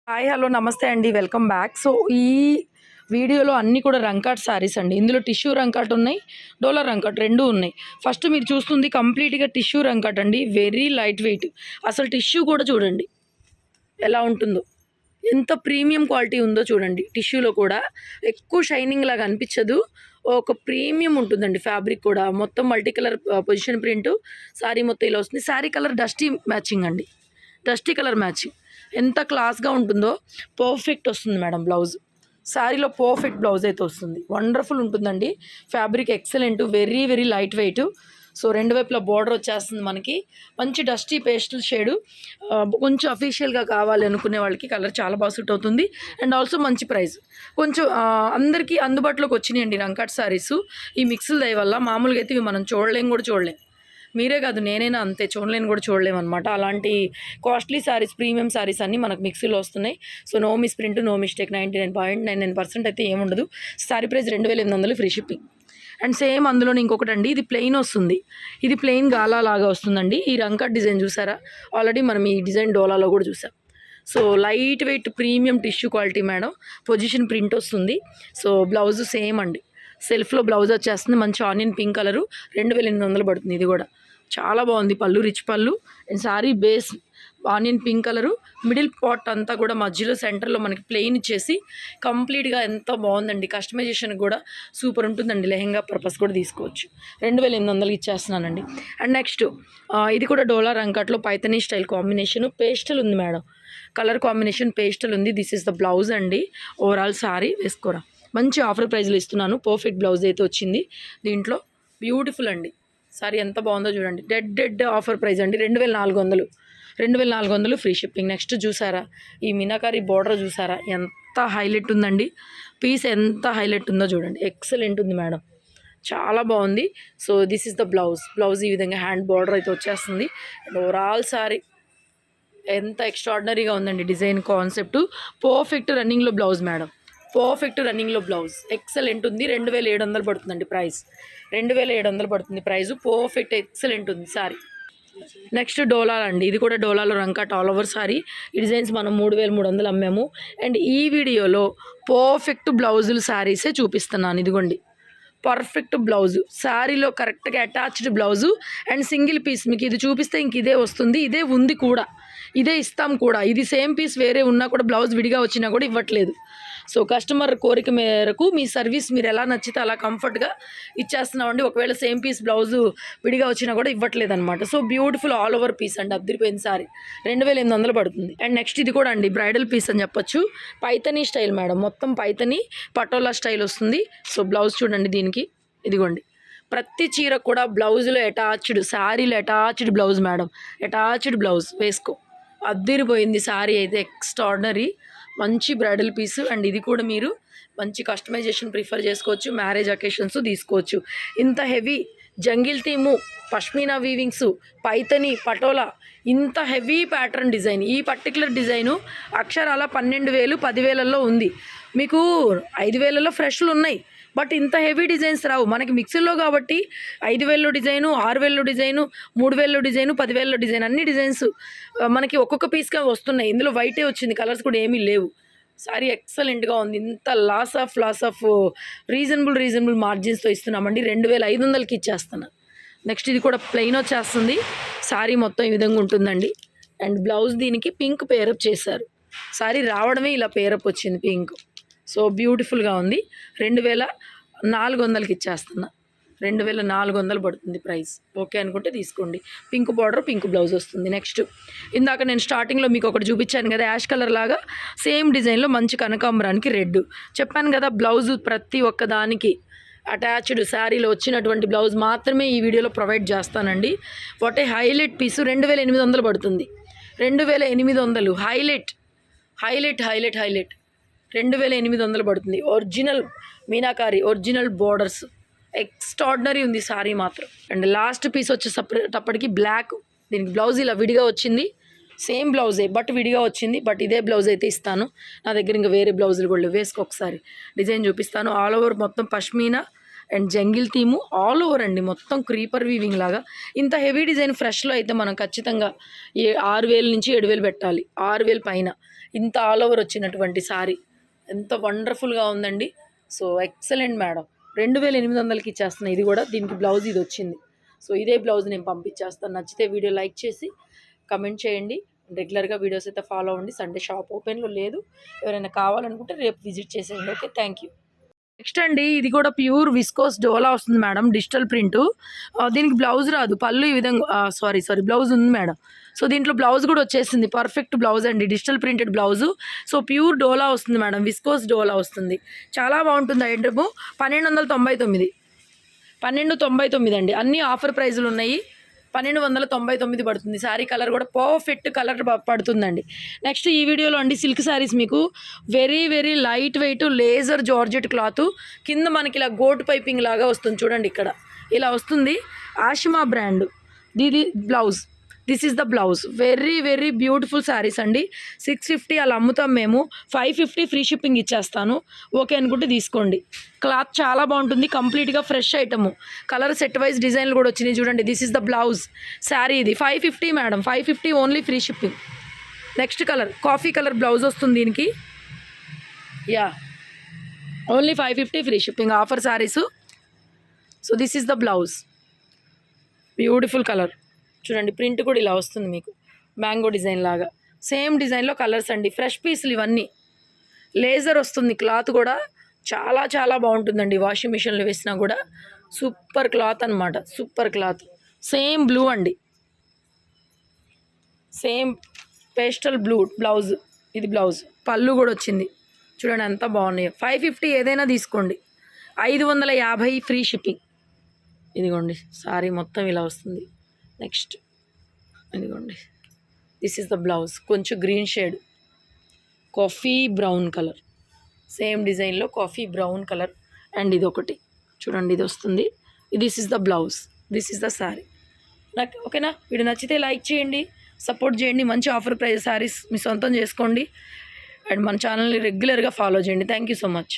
Hi hello నమస్తే అండి welcome back. So ఈ వీడియోలో అన్నీ కూడా రంకాట్ సారీస్ అండి. ఇందులో టిష్యూ రంకాట్ ఉన్నాయి, డోలా రంకాట్ రెండు ఉన్నాయి. ఫస్ట్ మీరు చూస్తుంది కంప్లీట్గా టిష్యూ రంకాట్ అండి. Very light weight. అసలు టిష్యూ కూడా చూడండి ఎలా ఉంటుందో, ఎంత ప్రీమియం క్వాలిటీ ఉందో చూడండి. టిష్యూలో కూడా ఎక్కువ షైనింగ్ లాగా అనిపించదు, ఒక ప్రీమియం ఉంటుందండి. ఫ్యాబ్రిక్ కూడా మొత్తం multi colour position print. Sari మొత్తం ఇలా వస్తుంది. శారీ కలర్ డస్టీ మ్యాచింగ్ అండి, డస్టీ కలర్ మ్యాచింగ్. ఎంత క్లాస్గా ఉంటుందో, పర్ఫెక్ట్ వస్తుంది మేడం బ్లౌజ్. శారీలో పర్ఫెక్ట్ బ్లౌజ్ అయితే వస్తుంది, వండర్ఫుల్ ఉంటుందండి. Fabric excellent, very very light weight. So రెండు వైపులా బార్డర్ వచ్చేస్తుంది మనకి. మంచి డస్టీ పేస్టల్ షేడు, కొంచెం అఫీషియల్గా కావాలి అనుకునే వాళ్ళకి కలర్ చాలా బాగా సూట్ అవుతుంది. అండ్ ఆల్సో మంచి ప్రైస్, కొంచెం అందరికీ అందుబాటులోకి వచ్చినాయండి రంకాట్ శారీస్. ఈ మిక్స్ల దయ వల్ల మామూలుగా అయితే ఇవి మనం చూడలేం. మీరే కాదు, నేనైనా అంతే, చూడలేని కూడా చూడలేము అనమాట. అలాంటి కాస్ట్లీ శారీస్, ప్రీమియం శారీస్ అన్నీ మనకు మిక్సీలో వస్తున్నాయి. So no misprint, no mistake. 99.99% అయితే ఏముండదు. Sari price 2800, free shipping. And same అందులోనే ఇంకొకటి అండి, ఇది ప్లెయిన్ వస్తుంది. ఇది ప్లెయిన్ గాలా లాగా వస్తుందండి. ఈ రంకట్ డిజైన్ చూసారా, ఆల్రెడీ మనం ఈ డిజైన్ డోలాలో కూడా చూసాం. So light weight premium tissue quality madam. Position print వస్తుంది. సో బ్లౌజ్ సేమ్ అండి, సెల్ఫ్లో బ్లౌజ్ వచ్చేస్తుంది. మంచి ఆనియన్ పింక్ కలరు, 2800 పడుతుంది. ఇది కూడా చాలా బాగుంది. పళ్ళు రిచ్ పళ్ళు. And sari base onion pink colour, middle part అంతా కూడా మధ్యలో సెంటర్లో మనకి ప్లెయిన్ ఇచ్చేసి కంప్లీట్గా ఎంత బాగుందండి. కస్టమైజేషన్ కూడా సూపర్ ఉంటుందండి. లెహెంగా పర్పస్ కూడా తీసుకోవచ్చు. 2800 ఇచ్చేస్తున్నానండి. అండ్ నెక్స్ట్ ఇది కూడా డోలా రంకట్లో పైతనీ స్టైల్ కాంబినేషన్. పేస్టల్ ఉంది మేడం, కలర్ కాంబినేషన్ పేస్టల్ ఉంది. దిస్ ఇస్ ద బ్లౌజ్ అండి. ఓవరాల్ సారీ వేసుకోరా, మంచి ఆఫర్ ప్రైజ్లో ఇస్తున్నాను. పర్ఫెక్ట్ బ్లౌజ్ అయితే వచ్చింది దీంట్లో. బ్యూటిఫుల్ అండి. సారీ ఎంత బాగుందో చూడండి. డెడ్ ఆఫర్ ప్రైస్ అండి, 2400 ఫ్రీ షిప్పింగ్. నెక్స్ట్ చూసారా, ఈ మీనాకారి బోర్డర్ చూసారా, ఎంత హైలైట్ ఉందండి. పీస్ ఎంత హైలైట్ ఉందో చూడండి, ఎక్సలెంట్ ఉంది మేడం, చాలా బాగుంది. So this is the blouse ఈ విధంగా హ్యాండ్ బార్డర్ అయితే వచ్చేస్తుంది. అండ్ ఓవరాల్ సారీ ఎంత ఎక్స్ట్రాడినరీగా ఉందండి. డిజైన్ కాన్సెప్ట్ పర్ఫెక్ట్ రన్నింగ్లో బ్లౌజ్ మేడం, పర్ఫెక్ట్ రన్నింగ్లో బ్లౌజ్ ఎక్సలెంట్ ఉంది. 2700 పడుతుందండి ప్రైస్, 2700 పడుతుంది ప్రైస్. పర్ఫెక్ట్ ఎక్సలెంట్ ఉంది సారీ. నెక్స్ట్ డోలా అండి. ఇది కూడా డోలాలో రంకాట్ ఆల్ ఓవర్ సారీ. ఈ డిజైన్స్ మనం 3300 అమ్మాము. అండ్ ఈ వీడియోలో పర్ఫెక్ట్ బ్లౌజులు శారీసే చూపిస్తున్నాను. ఇదిగోండి పర్ఫెక్ట్ బ్లౌజు, శారీలో కరెక్ట్గా attached blouse and single piece. మీకు ఇది చూపిస్తే ఇంక ఇదే వస్తుంది, ఇదే ఉంది కూడా, ఇదే ఇస్తాం కూడా. ఇది సేమ్ పీస్ వేరే ఉన్నా కూడా బ్లౌజ్ విడిగా వచ్చినా కూడా ఇవ్వట్లేదు. సో కస్టమర్ కోరిక మేరకు మీ సర్వీస్ మీరు ఎలా నచ్చితే అలా కంఫర్ట్గా ఇచ్చేస్తున్నామండి. ఒకవేళ సేమ్ పీస్ బ్లౌజు విడిగా వచ్చినా కూడా ఇవ్వట్లేదు అనమాట. So beautiful all over piece అండి, అద్దరిపోయిన సారీ. 2800 పడుతుంది. అండ్ నెక్స్ట్ ఇది కూడా అండి బ్రైడల్ పీస్ అని చెప్పొచ్చు. పైతనీ స్టైల్ మేడం, మొత్తం పైతనీ పటోలా స్టైల్ వస్తుంది. సో బ్లౌజ్ చూడండి దీనికి, ఇదిగోండి ప్రతి చీర కూడా బ్లౌజులో అటాచ్డ్, శారీలో attached blouse madam, attached blouse వేసుకో. అద్దరిపోయింది సారీ అయితే, ఎక్స్ట్రాడినరీ మంచి బ్రైడల్ పీసు. అండ్ ఇది కూడా మీరు మంచి కస్టమైజేషన్ ప్రిఫర్ చేసుకోవచ్చు, మ్యారేజ్ అకేషన్స్ తీసుకోవచ్చు. ఇంత heavy jungle theme, pashmina weavings, Paithani, Patola, ఇంత హెవీ ప్యాటర్న్ డిజైన్. ఈ పర్టికులర్ డిజైను అక్షరాల 12,000 10,000లో ఉంది. మీకు 5,000లో ఫ్రెష్లు ఉన్నాయి, బట్ ఇంత హెవీ డిజైన్స్ రావు మనకి మిక్సీలో. కాబట్టి 5,000 డిజైను, 6,000 డిజైను, 3,000 డిజైను, 10,000 డిజైన్, అన్ని డిజైన్స్ మనకి ఒక్కొక్క పీస్గా వస్తున్నాయి. ఇందులో వైటే వచ్చింది, కలర్స్ కూడా ఏమీ లేవు. సారీ ఎక్సలెంట్గా ఉంది. ఇంత లాస్ ఆఫ్ రీజనబుల్ మార్జిన్స్తో ఇస్తున్నామండి. 2,500కి ఇచ్చేస్తున్నాను. నెక్స్ట్ ఇది కూడా ప్లెయిన్ వచ్చేస్తుంది. సారీ మొత్తం ఈ విధంగా ఉంటుందండి. అండ్ బ్లౌజ్ దీనికి పింక్ పేరప్ చేశారు. సారీ రావడమే ఇలా పేరప్ వచ్చింది పింక్. సో బ్యూటిఫుల్గా ఉంది. 2,400కి ఇచ్చేస్తున్నా. 2,400 పడుతుంది ప్రైస్. ఓకే అనుకుంటే తీసుకోండి. పింక్ బార్డర్, పింక్ బ్లౌజ్ వస్తుంది. నెక్స్ట్ ఇందాక నేను స్టార్టింగ్లో మీకు ఒకటి చూపించాను కదా, యాష్ కలర్ లాగా సేమ్ డిజైన్లో మంచి కనకాంబరానికి రెడ్ చెప్పాను కదా. బ్లౌజు ప్రతి ఒక్క దానికి అటాచ్డ్, శారీలో వచ్చినటువంటి బ్లౌజ్ మాత్రమే ఈ వీడియోలో ప్రొవైడ్ చేస్తానండి. వాట్ ఏ హైలైట్ పీసు. 2,800 పడుతుంది. 2,800 హైలైట్ 2,800 పడుతుంది. Original meenakari, original borders, extraordinary ఉంది సారీ మాత్రం. అండ్ లాస్ట్ పీస్ వచ్చేటప్పటికి బ్లాక్. దీనికి బ్లౌజ్ ఇలా విడిగా వచ్చింది, సేమ్ బ్లౌజే బట్ విడిగా వచ్చింది. బట్ ఇదే బ్లౌజ్ అయితే ఇస్తాను. నా దగ్గర ఇంకా వేరే బ్లౌజులు కూడా వేసుకో, ఒకసారి డిజైన్ చూపిస్తాను. ఆల్ ఓవర్ మొత్తం pashmina and jungle theme all over అండి, మొత్తం క్రీపర్ వీవింగ్ లాగా. ఇంత హెవీ డిజైన్ ఫ్రెష్లో అయితే మనం ఖచ్చితంగా 6,000 నుంచి 7,000 పెట్టాలి, 6,000 పైన. ఇంత ఆల్ ఓవర్ వచ్చినటువంటి శారీ ఎంత వండర్ఫుల్గా ఉందండి. So excellent madam. 2800కి ఇచ్చేస్తున్నాను. ఇది కూడా దీనికి బ్లౌజ్ ఇది వచ్చింది. సో ఇదే బ్లౌజ్ నేను పంపించేస్తాను. నచ్చితే వీడియో లైక్ చేసి కమెంట్ చేయండి. రెగ్యులర్గా వీడియోస్ అయితే ఫాలో అవ్వండి. సండే షాప్ ఓపెన్లో లేదు. ఎవరైనా కావాలనుకుంటే రేపు విజిట్ చేసేయండి. Okay, thank you. నెక్స్ట్ అండి, ఇది కూడా ప్యూర్ విస్కోస్ డోలా వస్తుంది మేడం, డిజిటల్ ప్రింట్. దీనికి బ్లౌజ్ రాదు, పళ్ళు ఈ విధంగా సారీ బ్లౌజ్ ఉంది మేడం. సో దీంట్లో బ్లౌజ్ కూడా వచ్చేసింది, పర్ఫెక్ట్ బ్లౌజ్ అండి, digital printed blouse. So pure డోలా వస్తుంది మేడం, విస్కోస్ డోలా వస్తుంది. చాలా బాగుంటుంది. ఐటమ్ 1299, 1299 అండి. అన్ని ఆఫర్ ప్రైజులు ఉన్నాయి. 1299 పడుతుంది. శారీ కలర్ కూడా పర్ఫెక్ట్ కలర్ పడుతుందండి. నెక్స్ట్ ఈ వీడియోలో అండి సిల్క్ శారీస్ మీకు very very light weight laser georgette cloth, కింద మనకి ఇలా గోట్ పైపింగ్ లాగా వస్తుంది చూడండి, ఇక్కడ ఇలా వస్తుంది. Ashima brand, Didi blouse, this is the blouse. Very very beautiful saris అండి. 650 అలా అమ్ముతాం మేము, 550 ఫ్రీ షిప్పింగ్ ఇచ్చేస్తాను. ఓకే అనుకుంటే తీసుకోండి. క్లాత్ చాలా బాగుంటుంది, కంప్లీట్గా fresh item. Colour set wise డిజైన్లు కూడా వచ్చినాయి చూడండి. This is the blouse. Sari ఇది 550 madam, 550 only free shipping. Next colour coffee colour blouse వస్తుంది దీనికి. Yeah, only 550 free shipping, offer saris. So this is the blouse. Beautiful colour చూడండి, ప్రింట్ కూడా ఇలా వస్తుంది మీకు, మ్యాంగో డిజైన్ లాగా. సేమ్ డిజైన్లో కలర్స్ అండి, ఫ్రెష్ పీసులు ఇవన్నీ. లేజర్ వస్తుంది, క్లాత్ కూడా చాలా చాలా బాగుంటుందండి. వాషింగ్ మిషన్లో వేసినా కూడా సూపర్ క్లాత్ అనమాట, సూపర్ క్లాత్. సేమ్ బ్లూ అండి, సేమ్ పేస్టల్ బ్లూ బ్లౌజ్. ఇది బ్లౌజ్, పళ్ళు కూడా వచ్చింది చూడండి, ఎంత బాగున్నాయో. 550 ఏదైనా తీసుకోండి, 550 ఫ్రీ షిప్పింగ్. ఇదిగోండి సారీ మొత్తం ఇలా వస్తుంది. నెక్స్ట్ ఇదిగోండి, దిస్ ఈజ్ ద బ్లౌజ్. కొంచెం green shade, coffee brown colour, same డిజైన్లో కాఫీ బ్రౌన్ కలర్. అండ్ ఇది ఒకటి చూడండి, ఇది వస్తుంది. This is the blouse, this is the sari. నాకు ఓకేనా? వీడియో నచ్చితే లైక్ చేయండి, సపోర్ట్ చేయండి. మంచి ఆఫర్ ప్రైస్ శారీస్ మీ సొంతం చేసుకోండి. అండ్ మన ఛానల్ని రెగ్యులర్గా ఫాలో చేయండి. Thank you so much.